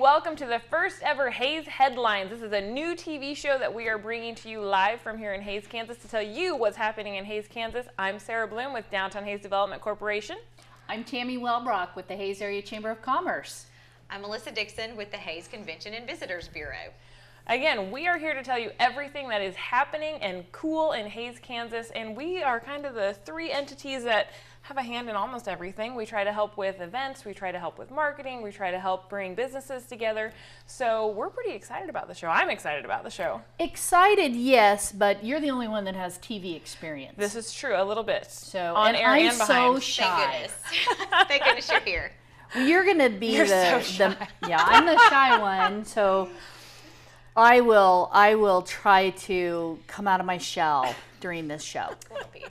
welcome to the first ever Hayes Headlines. This is a new TV show that we are bringing to you live from here in Hayes, Kansas to tell you what's happening in Hayes, Kansas. I'm Sarah Bloom with Downtown Hayes Development Corporation. I'm Tammy Wellbrock with the Hayes Area Chamber of Commerce. I'm Melissa Dixon with the Hayes Convention and Visitors Bureau. Again, we are here to tell you everything that is happening and cool in Hayes, Kansas, and we are kind of the three entities that have a hand in almost everything. We try to help with events, we try to help with marketing, we try to help bring businesses together. So we're pretty excited about the show. I'm excited about the show. Excited, yes, but you're the only one that has TV experience. This is true, a little bit. So, on air I'm and behind. so shy. Thank goodness. Thank goodness you're here. You're gonna be so shy. yeah, I'm the shy one. So I will try to come out of my shell during this show.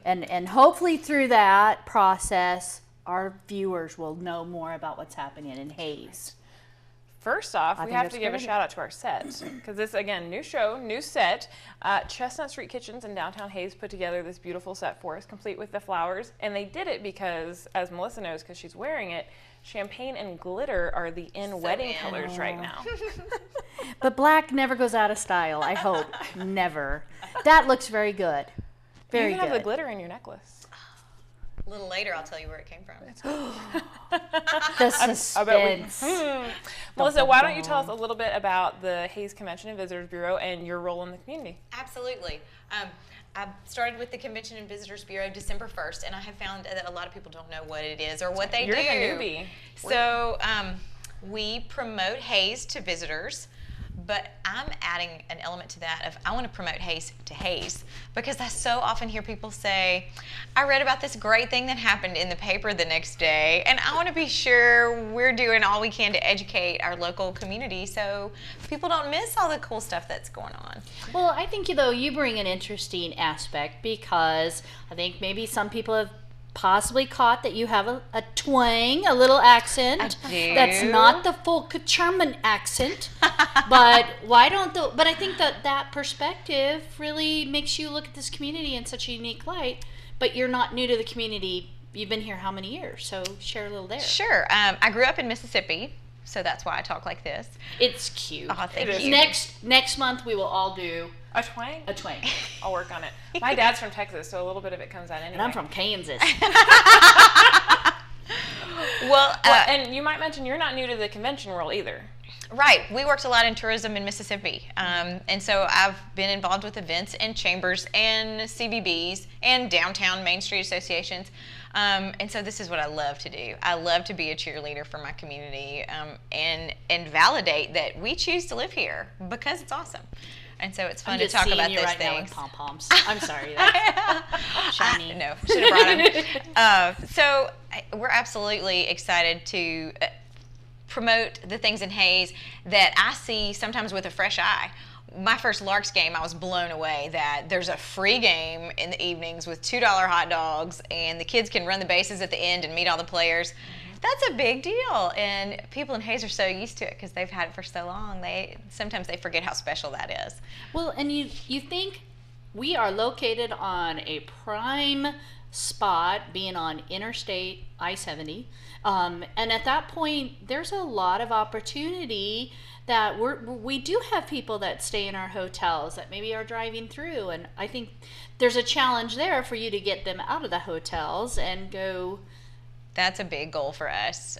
And hopefully through that process, our viewers will know more about what's happening in Hayes. First off, we have to give a shout out to our set, because this, again, new show, new set. Chestnut Street Kitchens in downtown Hayes put together this beautiful set for us, complete with the flowers. And they did it because, as Melissa knows, because she's wearing it, champagne and glitter are the wedding colors right now. But black never goes out of style, I hope. Never. That looks very good. Very you good. have the glitter in your necklace. A little later, I'll tell you where it came from. The suspense. Melissa, why don't you tell us a little bit about the Hayes Convention and Visitors Bureau and your role in the community? Absolutely. I started with the Convention and Visitors Bureau December 1st, and I have found that a lot of people don't know what it is or what they do. You're the newbie. So we promote Hayes to visitors, but I'm adding an element to that of I want to promote Hayes to Hayes, because I so often hear people say, I read about this great thing that happened in the paper the next day, and I want to be sure we're doing all we can to educate our local community so people don't miss all the cool stuff that's going on. Well, I think, though, you bring an interesting aspect, because I think maybe some people have possibly caught that you have a twang, a little accent. I do. That's not the full German accent. But I think that perspective really makes you look at this community in such a unique light. But you're not new to the community. You've been here how many years? So share a little there. Sure. I grew up in Mississippi, so that's why I talk like this. It's cute. Oh, thank you. Next month we will all do a twang? A twang. I'll work on it. My dad's from Texas, so a little bit of it comes out anyway. And I'm from Kansas. Well, and you might mention you're not new to the convention world either. Right. We worked a lot in tourism in Mississippi. And so I've been involved with events and chambers and CVBs and downtown Main Street associations. And so this is what I love to do. I love to be a cheerleader for my community and validate that we choose to live here because it's awesome. And so it's fun to talk about those right things. Now with pom-poms. I'm sorry. That's shiny. No, should have brought them. So we're absolutely excited to promote the things in Hayes that I see sometimes with a fresh eye. My first Larks game, I was blown away that there's a free game in the evenings with $2 hot dogs, and the kids can run the bases at the end and meet all the players. That's a big deal, and people in Hayes are so used to it because they've had it for so long. Sometimes they forget how special that is. Well, and you think we are located on a prime spot, being on Interstate I-70, and at that point, there's a lot of opportunity that we do have people that stay in our hotels that maybe are driving through, and I think there's a challenge there for you to get them out of the hotels and go. That's a big goal for us.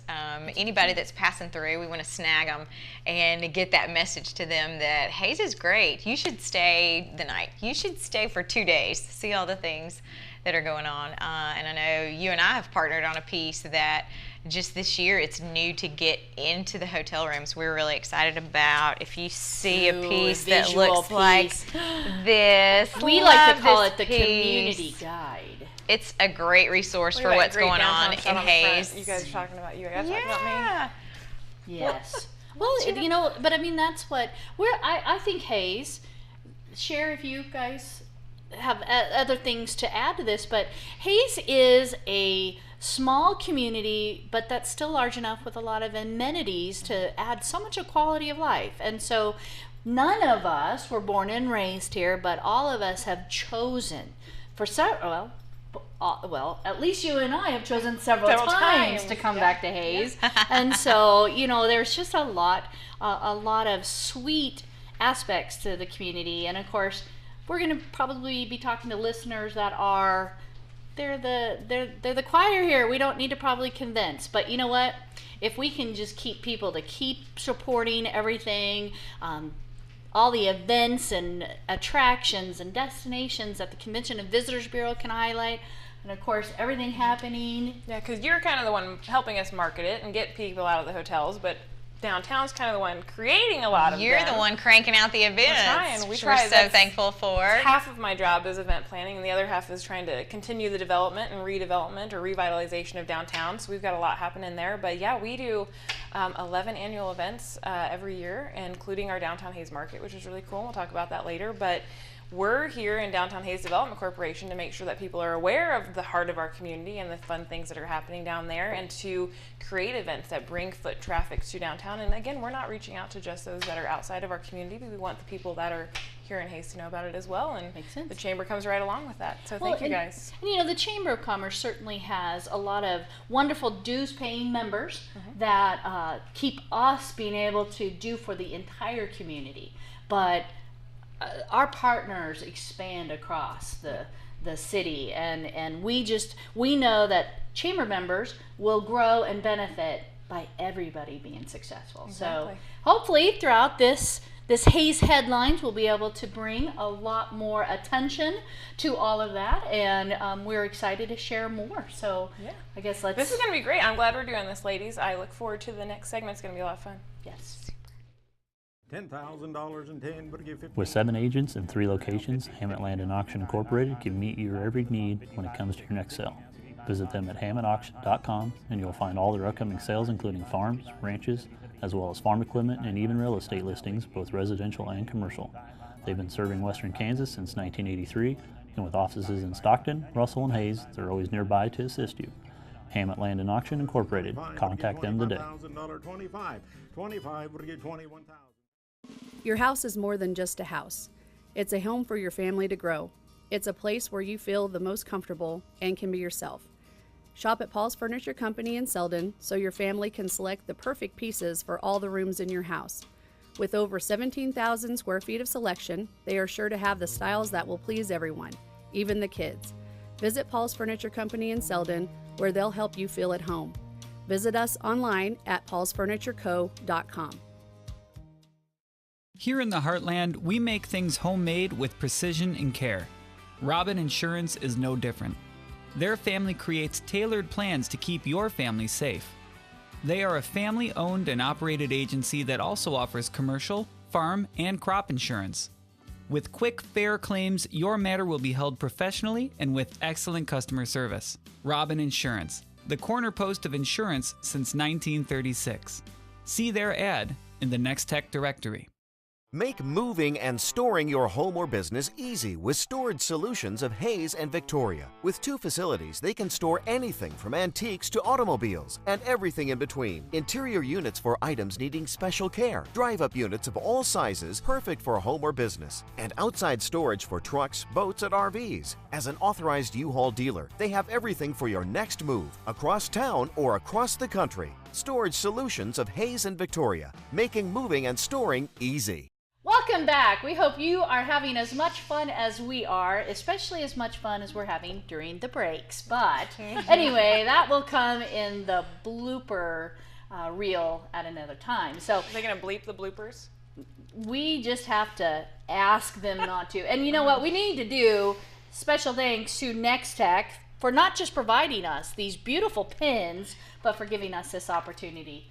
Anybody that's passing through, we want to snag them and get that message to them that Hayes is great. You should stay the night. You should stay for 2 days to see all the things that are going on. And I know you and I have partnered on a piece that just this year it's new to get into the hotel rooms. We're really excited about. If you see a piece that looks like this, we like to call it the community guide. It's a great resource for what's going on in Hayes. You guys are talking about you. Guys talking about me. Yes. Well, but I mean that's what I think Hayes. Share if you guys have other things to add to this, but Hayes is a small community, but that's still large enough with a lot of amenities to add so much of quality of life. And so none of us were born and raised here, but all of us have chosen well, at least you and I have chosen several Several times times. to come Yeah. back to Hayes. And so, there's just a lot of sweet aspects to the community. And of course, we're going to probably be talking to listeners that are, they're the choir here. We don't need to probably convince, but you know what? If we can just keep people to keep supporting everything, all the events and attractions and destinations that the Convention and Visitors Bureau can highlight, and of course everything happening. Yeah, because you're kind of the one helping us market it and get people out of the hotels, but downtown's kind of the one creating a lot of You're them. the one cranking out the events. trying. We're try. so That's thankful for. Half of my job is event planning, and the other half is trying to continue the development and redevelopment or revitalization of downtown. So we've got a lot happening there. But yeah, we do 11 annual events every year, including our Downtown Hayes Market, which is really cool. We'll talk about that later. But we're here in Downtown Hayes Development Corporation to make sure that people are aware of the heart of our community and the fun things that are happening down there, and to create events that bring foot traffic to downtown. And again, we're not reaching out to just those that are outside of our community, but we want the people that are here in Hayes to know about it as well. And Makes sense. the Chamber comes right along with that. So thank you guys. And the Chamber of Commerce certainly has a lot of wonderful dues-paying members that keep us being able to do for the entire community. But our partners expand across the city, and we know that Chamber members will grow and benefit by everybody being successful. Exactly. So hopefully throughout this Hayes headlines, we'll be able to bring a lot more attention to all of that, and we're excited to share more. So Yeah. I guess This is going to be great. I'm glad we're doing this, ladies. I look forward to the next segment. It's going to be a lot of fun. yes. $10,000 in 10, but give 15. With 7 agents in 3 locations, Hammett Land and Auction Incorporated can meet your every need when it comes to your next sale. Visit them at hammettauction.com and you'll find all their upcoming sales, including farms, ranches, as well as farm equipment and even real estate listings, both residential and commercial. They've been serving Western Kansas since 1983, and with offices in Stockton, Russell, and Hayes, they're always nearby to assist you. Hammett Land and Auction Incorporated. Contact them today. $25 would get $21,000. Your house is more than just a house. It's a home for your family to grow. It's a place where you feel the most comfortable and can be yourself. Shop at Paul's Furniture Company in Selden so your family can select the perfect pieces for all the rooms in your house. With over 17,000 square feet of selection, they are sure to have the styles that will please everyone, even the kids. Visit Paul's Furniture Company in Selden, where they'll help you feel at home. Visit us online at paulsfurnitureco.com. Here in the Heartland, we make things homemade with precision and care. Robin Insurance is no different. Their family creates tailored plans to keep your family safe. They are a family-owned and operated agency that also offers commercial, farm, and crop insurance. With quick, fair claims, your matter will be held professionally and with excellent customer service. Robin Insurance, the corner post of insurance since 1936. See their ad in the Nex-Tech directory. Make moving and storing your home or business easy with storage solutions of Hayes and Victoria. With 2 facilities, they can store anything from antiques to automobiles and everything in between. Interior units for items needing special care. Drive-up units of all sizes, perfect for home or business. And outside storage for trucks, boats, and RVs. As an authorized U-Haul dealer, they have everything for your next move, across town or across the country. Storage solutions of Hayes and Victoria, making moving and storing easy. Welcome back. We hope you are having as much fun as we are, especially as much fun as we're having during the breaks. But anyway, that will come in the blooper reel at another time. So Are they going to bleep the bloopers? we just have to ask them not to. And you know what? We need to do special thanks to Nex-Tech for not just providing us these beautiful pins, but for giving us this opportunity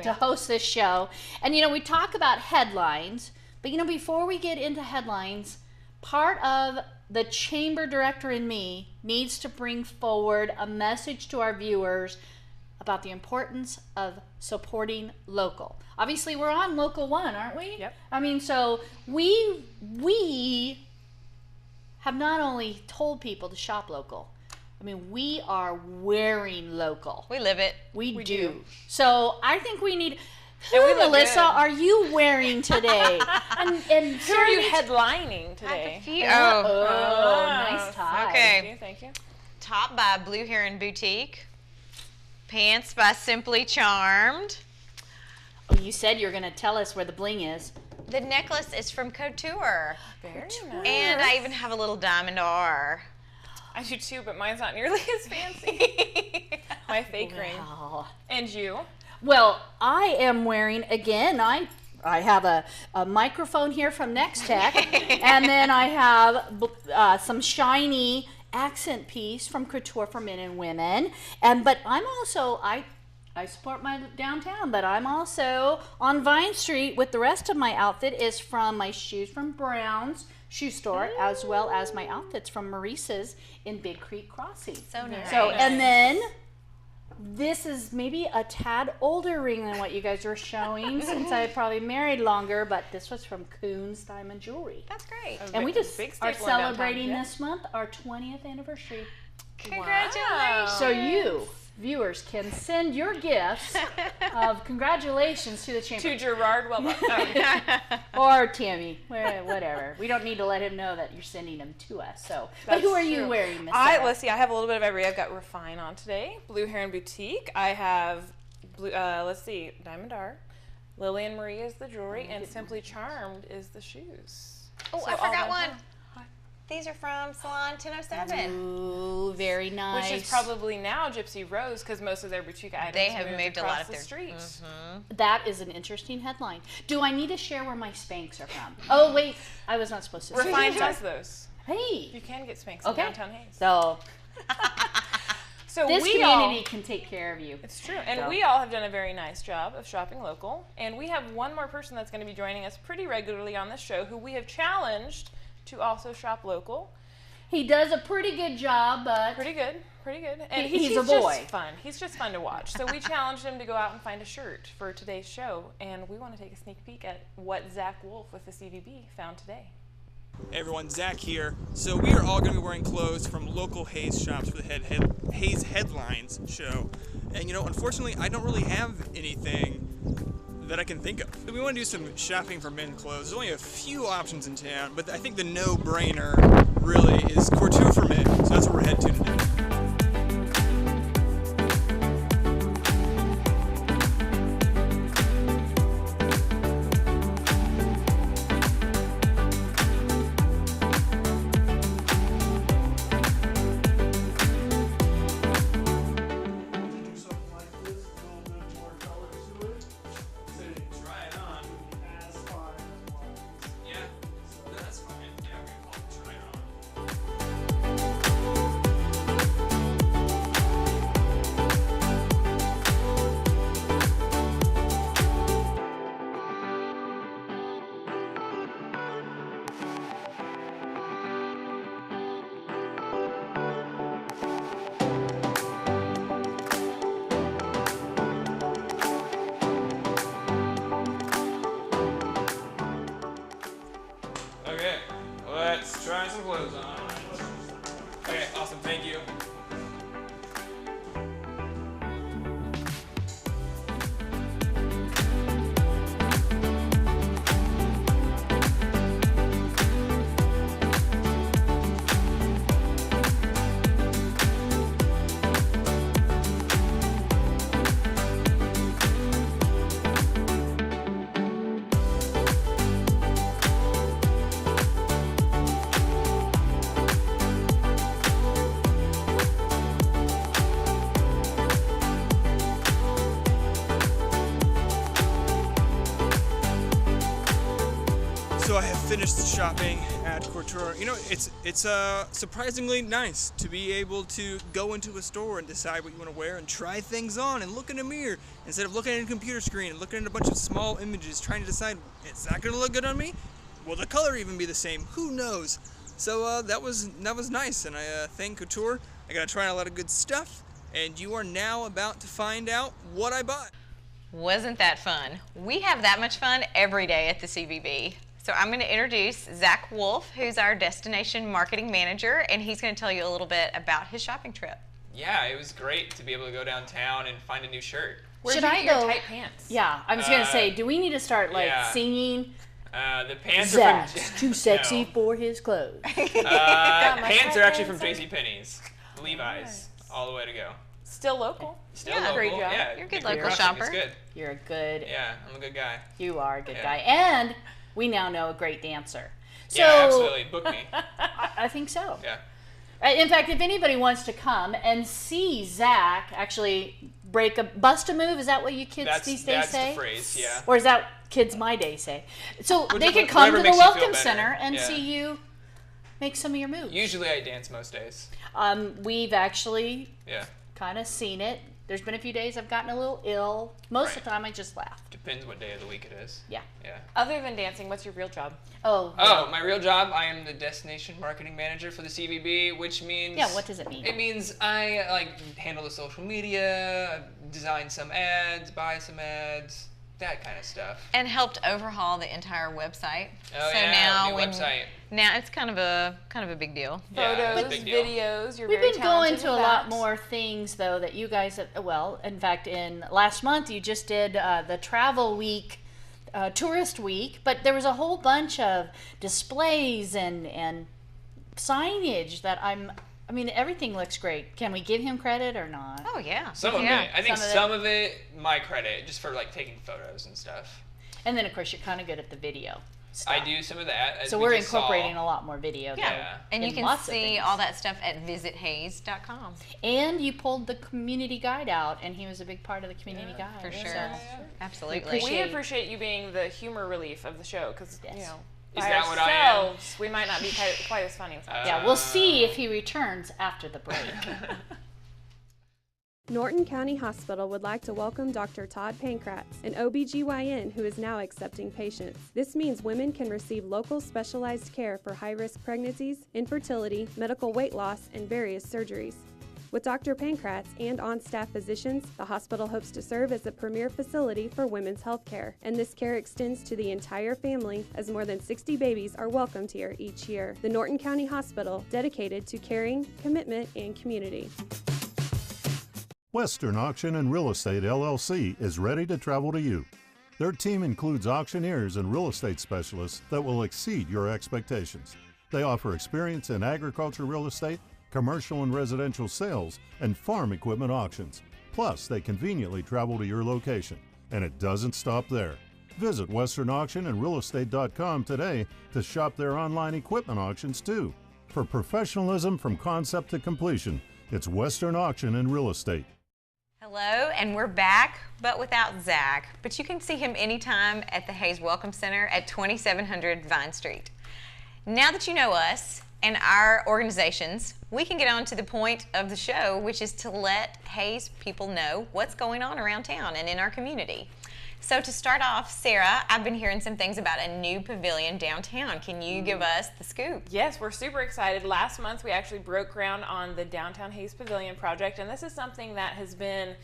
to host this show. And we talk about headlines, but before we get into headlines, part of the chamber director in me needs to bring forward a message to our viewers about the importance of supporting local. Obviously, we're on Local One, aren't we? Yep. So we have not only told people to shop local, we are wearing local. We live it. We do. So I think we need. And we Who, look Melissa, good. are you wearing today? and Who are you headlining today? I have a few. Oh, nice tie. Okay. Thank you. top by Blue Heron Boutique. Pants by Simply Charmed. Oh, you said you're going to tell us where the bling is. The necklace is from Couture. Very nice. And I even have a little diamond R. I do too, but mine's not nearly as fancy. My fake ring. Wow. And you? Well, I am wearing, again, I have a microphone here from Nex-Tech, and then I have some shiny accent piece from Couture for Men and Women. But I'm also, I support my downtown, but I'm also on Vine Street with the rest of my outfit is from my shoes from Brown's Shoe Store, as well as my outfits from Maurice's in Big Creek Crossing. So nice. So, and then this is maybe a tad older ring than what you guys are showing since I probably married longer, but this was from Coons Diamond Jewelry. That's great. And we just big are staple in downtown, celebrating yeah. this month our 20th anniversary. Congratulations. So you, viewers, can send your gifts of congratulations to the chamber. To Gerard Wilbur. Or Tammy, whatever. We don't need to let him know that you're sending them to us. So, but who are you true. wearing, Miss Sarah? Let's see. I have a little bit of every. I've got Refine on today. Blue Heron Boutique. I have let's see, Diamond R. Lillian Marie is the jewelry, and Simply Charmed is the shoes. Oh, So I all forgot one. downtown. These are from Salon 1007. Ooh, very nice. Which is probably now Gypsy Rose because most of their boutique items They have moved a lot across of the their street. That is an interesting headline. Do I need to share where my Spanx are from? Oh, wait, I was not supposed to say Refine that. does those. You Hey, can get Spanx in okay. downtown Hayes. So So this we community all, can take care of you. it's true, and So. we all have done a very nice job of shopping local. And we have one more person that's going to be joining us pretty regularly on this show, who we have challenged to also shop local. He does a pretty good job, but Pretty good, pretty good. And He's a boy. Just fun. He's just fun to watch. So we challenged him to go out and find a shirt for today's show, and we want to take a sneak peek at what Zach Wolf with the CVB found today. Hey everyone, Zach here. So we are all going to be wearing clothes from local Hayes shops for the Hayes Headlines show. And unfortunately, I don't really have anything that I can think of. We want to do some shopping for men clothes. There's only a few options in town, but I think the no-brainer really is Couture for Men. So that's where we're headed to today. Okay, let's try some clothes on. Okay, awesome, thank you. So I have finished shopping at Couture. It's surprisingly nice to be able to go into a store and decide what you want to wear and try things on and look in a mirror instead of looking at a computer screen and looking at a bunch of small images trying to decide, is that going to look good on me? Will the color even be the same? Who knows? So that was nice, and I thank Couture. I got to try a lot of good stuff, and you are now about to find out what I bought. Wasn't that fun? We have that much fun every day at the CVB. So I'm going to introduce Zach Wolf, who's our destination marketing manager, and he's going to tell you a little bit about his shopping trip. Yeah, it was great to be able to go downtown and find a new shirt. Where'd Should you I get your go- tight pants? yeah, I was gonna say, do we need to start yeah. singing? The pants Zach's are from too sexy No. for his clothes. Pants are actually from JCPenney's. Levi's, all the way to go. Still local. Still Yeah, local. great job. Yeah, You're a good big local production, shopper. It's good. You're a good. Yeah, I'm a good guy. You are a good Yeah. guy, and we now know a great dancer. So Yeah, absolutely. Book me. I think so. Yeah. In fact, if anybody wants to come and see Zach actually bust a move, is that what you kids these days say? That's the phrase, yeah. Or is that kids my day say? So they Whichever- can come to whatever the makes you feel Welcome better. Center and Yeah. see you make some of your moves. Usually I dance most days. We've actually Yeah. kind of seen it. There's been a few days I've gotten a little ill. Most of Right. the time I just laugh. Depends what day of the week it is. Yeah. Yeah. Other than dancing, what's your real job? Oh. Oh, my real job, I am the destination marketing manager for the CVB, which means... Yeah, what does it mean? It means I handle the social media, design some ads, buy some ads, that kind of stuff. And helped overhaul the entire website. Oh, so yeah, now new website. Now it's kind of a big deal. Yeah, it's a Photos, big deal. videos. You're We've very been going talented to a with lot that. more things, though, that you guys have, well, in fact, in last month you just did the travel week, tourist week, but there was a whole bunch of displays and signage that I mean, everything looks great. Can we give him credit or not? Oh yeah. Some of yeah. it. I think Some of it. some of it, my credit, just for taking photos and stuff. And then, of course, you're kind of good at the video stuff. I do some of that. As So we we're just saw. incorporating a lot more video. Yeah. Yeah. And you in can lots of see things. all that stuff at visithays.com. And you pulled the community guide out, and he was a big part of the community guide. For sure. So Absolutely. appreciate- We appreciate you being the humor relief of the show because, Yes. you know, Is by that what I am? ourselves, we might not be quite as funny as that. yeah, we'll see if he returns after the break. Norton County Hospital would like to welcome Dr. Todd Pankratz, an OBGYN who is now accepting patients. This means women can receive local specialized care for high-risk pregnancies, infertility, medical weight loss, and various surgeries. With Dr. Pankratz and on-staff physicians, the hospital hopes to serve as a premier facility for women's health care, and this care extends to the entire family as more than 60 babies are welcomed here each year. The Norton County Hospital, dedicated to caring, commitment, and community. Western Auction and Real Estate LLC is ready to travel to you. Their team includes auctioneers and real estate specialists that will exceed your expectations. They offer experience in agriculture real estate, commercial and residential sales, and farm equipment auctions. Plus, they conveniently travel to your location. And it doesn't stop there. Visit westernauctionandrealestate.com today to shop their online equipment auctions too. For professionalism from concept to completion, it's Western Auction and Real Estate. Hello, and we're back, but without Zach. But you can see him anytime at the Hayes Welcome Center at 2700 Vine Street. Now that you know us and our organizations, we can get on to the point of the show, which is to let Hayes people know what's going on around town and in our community. So to start off, Sarah, I've been hearing some things about a new pavilion downtown. Can you give us the scoop? Yes, we're super excited. Last month we actually broke ground on the Downtown Hayes Pavilion project, and this is something that has been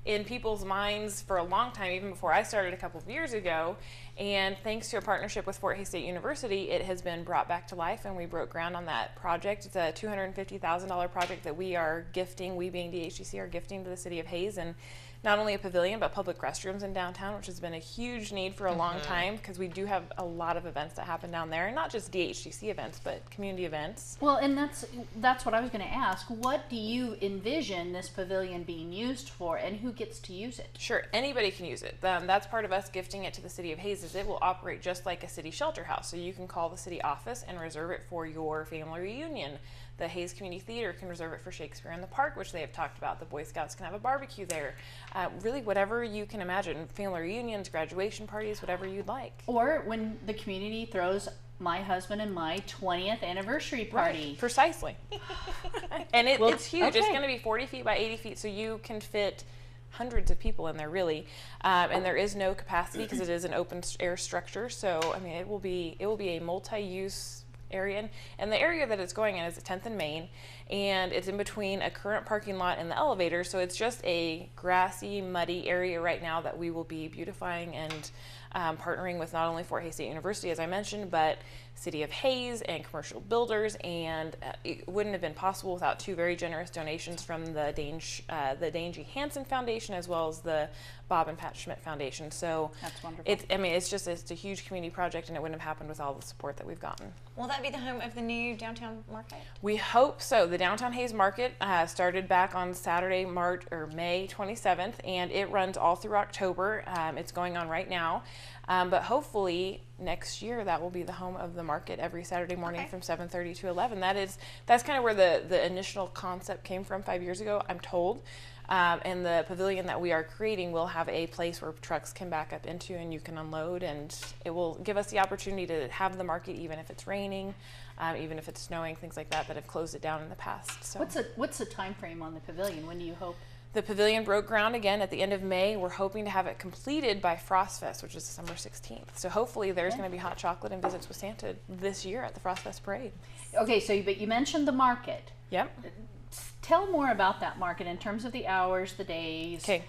in people's minds for a long time, even before I started a couple of years ago. And thanks to a partnership with Fort Hays State University, it has been brought back to life, and we broke ground on that project. It's a $250,000 project that we are gifting, we being DHCC are gifting to the city of Hayes, and not only a pavilion, but public restrooms in downtown, which has been a huge need for a long time because we do have a lot of events that happen down there, and not just DHCC events, but community events. Well, and that's what I was going to ask. What do you envision this pavilion being used for, and who gets to use it? Sure, anybody can use it. That's part of us gifting it to the city of Hayes, is it will operate just like a city shelter house. So you can call the city office and reserve it for your family reunion. The Hayes Community Theater can reserve it for Shakespeare in the Park, which they have talked about. The Boy Scouts can have a barbecue there. Really, whatever you can imagine. Family reunions, graduation parties, whatever you'd like. Or when the community throws my husband and my 20th anniversary party. Right, precisely. And it's huge. It's okay. going to be 40 feet by 80 feet, so you can fit hundreds of people in there, really. And there is no capacity because it is an open air structure. So, I mean, it will be a multi-use area, and the area that it's going in is at 10th and Main, and it's in between a current parking lot and the elevator, so it's just a grassy, muddy area right now that we will be beautifying and partnering with not only Fort Hays State University, as I mentioned, but City of Hays and commercial builders, and it wouldn't have been possible without two very generous donations from the Dane G. Hansen Foundation as well as the Bob and Pat Schmidt Foundation. So that's wonderful. It's a huge community project, and it wouldn't have happened with all the support that we've gotten. Will that be the home of the new downtown market? We hope so. The Downtown Hays Market started back on Saturday, May 27th, and it runs all through October. It's going on right now. But hopefully next year that will be the home of the market every Saturday morning from 7:30 to 11. That's kind of where the initial concept came from 5 years ago, I'm told. And the pavilion that we are creating will have a place where trucks can back up into and you can unload, and it will give us the opportunity to have the market even if it's raining, even if it's snowing, things like that have closed it down in the past. So What's the time frame on the pavilion? When do you hope? The pavilion broke ground again at the end of May. We're hoping to have it completed by Frost Fest, which is December 16th. So hopefully there's going to be hot chocolate and visits with Santa this year at the Frost Fest parade. Okay, but you mentioned the market. Yep. Tell more about that market in terms of the hours, the days. Okay.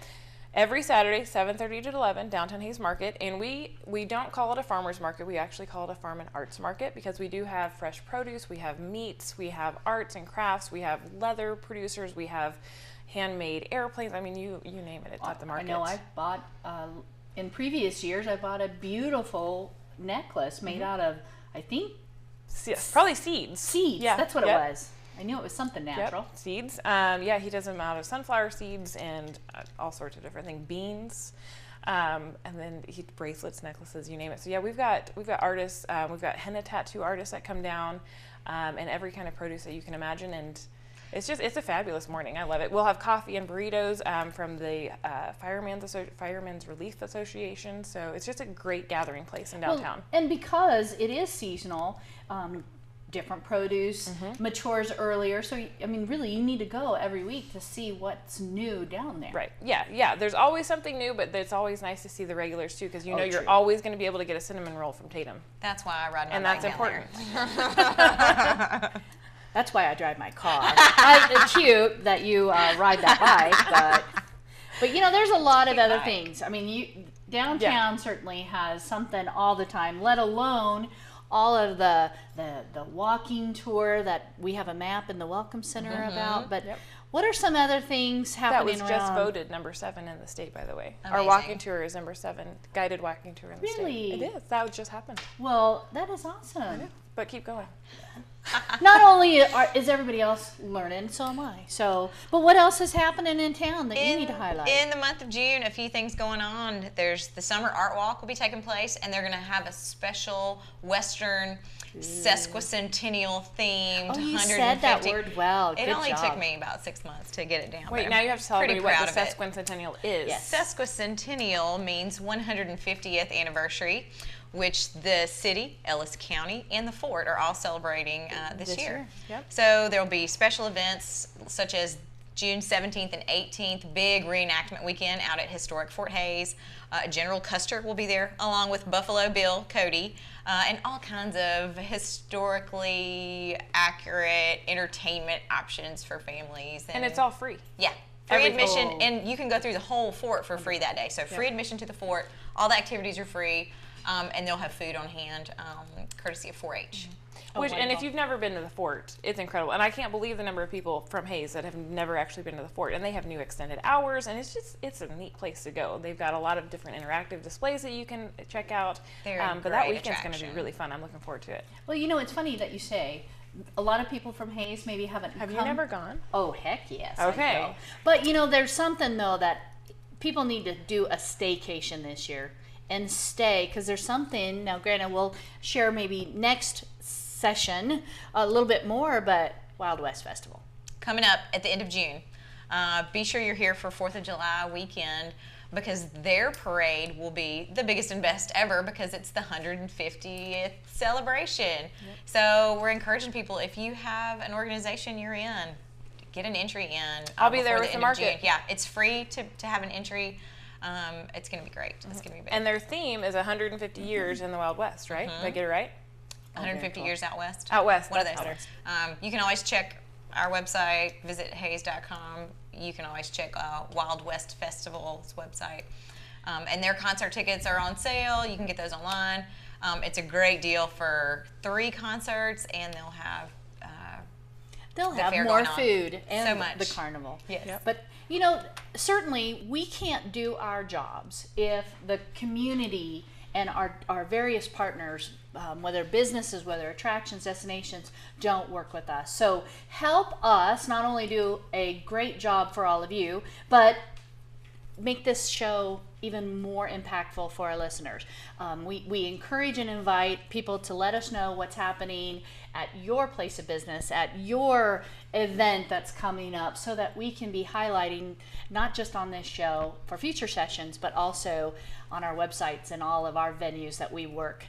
Every Saturday, 7:30 to 11, Downtown Hays Market, and we don't call it a farmer's market. We actually call it a farm and arts market because we do have fresh produce, we have meats, we have arts and crafts, we have leather producers, we have handmade airplanes. I mean, you name it, it's at the market. I know I bought, in previous years, I bought a beautiful necklace made out of, I think, probably seeds. Seeds, yeah, that's what it was. I knew it was something natural. Yep. Seeds. He does them out of sunflower seeds and all sorts of different things. Beans. And then bracelets, necklaces, you name it. So yeah, we've got artists. We've got henna tattoo artists that come down, and every kind of produce that you can imagine. And it's a fabulous morning. I love it. We'll have coffee and burritos from the Firemen's Relief Association. So it's just a great gathering place in downtown. Well, and because it is seasonal, different produce matures earlier. So, I mean, really, you need to go every week to see what's new down there. Right. Yeah. There's always something new, but it's always nice to see the regulars too, because you're always going to be able to get a cinnamon roll from Tatum. That's why I ride my And bike that's important. That's why I drive my car. It's cute that you ride that bike, but there's a lot of other things. I mean, downtown certainly has something all the time, let alone all of the walking tour that we have a map in the Welcome Center about. But what are some other things happening around? That was just voted number 7 in the state, by the way. Amazing. Our walking tour is number 7, guided walking tour in the state. Really? It is. That just happened. Well, that is awesome. But keep going. Not only is everybody else learning, so am I. But what else is happening in town that you need to highlight? In the month of June, a few things going on. There's the Summer Art Walk will be taking place, and they're going to have a special Western sesquicentennial themed. Oh, you said that word well. It only took me about 6 months to get it down. Wait, now you have to tell everybody what the sesquicentennial is. Yes. Sesquicentennial means 150th anniversary, which the city, Ellis County, and the fort are all celebrating this year. Yep. So there will be special events such as June 17th and 18th, big reenactment weekend out at historic Fort Hays. General Custer will be there, along with Buffalo Bill Cody, and all kinds of historically accurate entertainment options for families. And it's all free. Yeah. Free admission, and you can go through the whole fort for free that day. So free admission to the fort, all the activities are free. And they'll have food on hand, courtesy of 4-H. And if you've never been to the fort, it's incredible. And I can't believe the number of people from Hays that have never actually been to the fort. And they have new extended hours, and it's a neat place to go. They've got a lot of different interactive displays that you can check out. But that weekend's going to be really fun. I'm looking forward to it. Well, it's funny that you say a lot of people from Hays maybe haven't Have you never gone? Oh, heck yes. Okay. But, there's something, though, that people need to do a staycation this year. And stay, because there's something, now granted we'll share maybe next session a little bit more, but Wild West Festival. Coming up at the end of June. Be sure you're here for 4th of July weekend, because their parade will be the biggest and best ever because it's the 150th celebration. Yep. So we're encouraging people, if you have an organization you're in, get an entry in. I'll be there with the market. Yeah, it's free to have an entry. It's going to be great. It's going to be big. And their theme is 150 years in the Wild West, right? Did I get it right? 150 years out west. Out west. What are those? You can always check our website, visit hays.com. You can always check Wild West Festival's website. And their concert tickets are on sale. You can get those online. It's a great deal for 3 concerts, and they'll have fair more going on. food and So much. the carnival. Yes. Yep. But certainly we can't do our jobs if the community and our various partners, whether businesses, whether attractions, destinations, don't work with us. So help us not only do a great job for all of you, but make this show even more impactful for our listeners. We encourage and invite people to let us know what's happening at your place of business, at your event that's coming up, so that we can be highlighting not just on this show for future sessions, but also on our websites and all of our venues that we work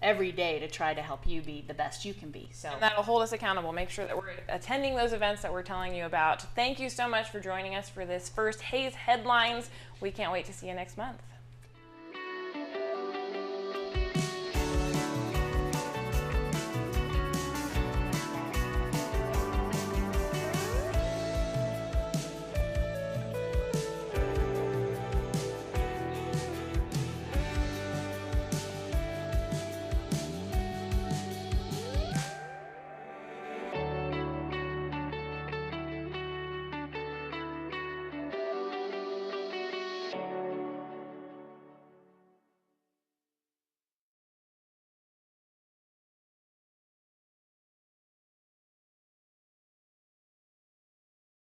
every day to try to help you be the best you can be. So and that'll hold us accountable. Make sure that we're attending those events that we're telling you about. Thank you so much for joining us for this first Hayes Headlines. We can't wait to see you next month.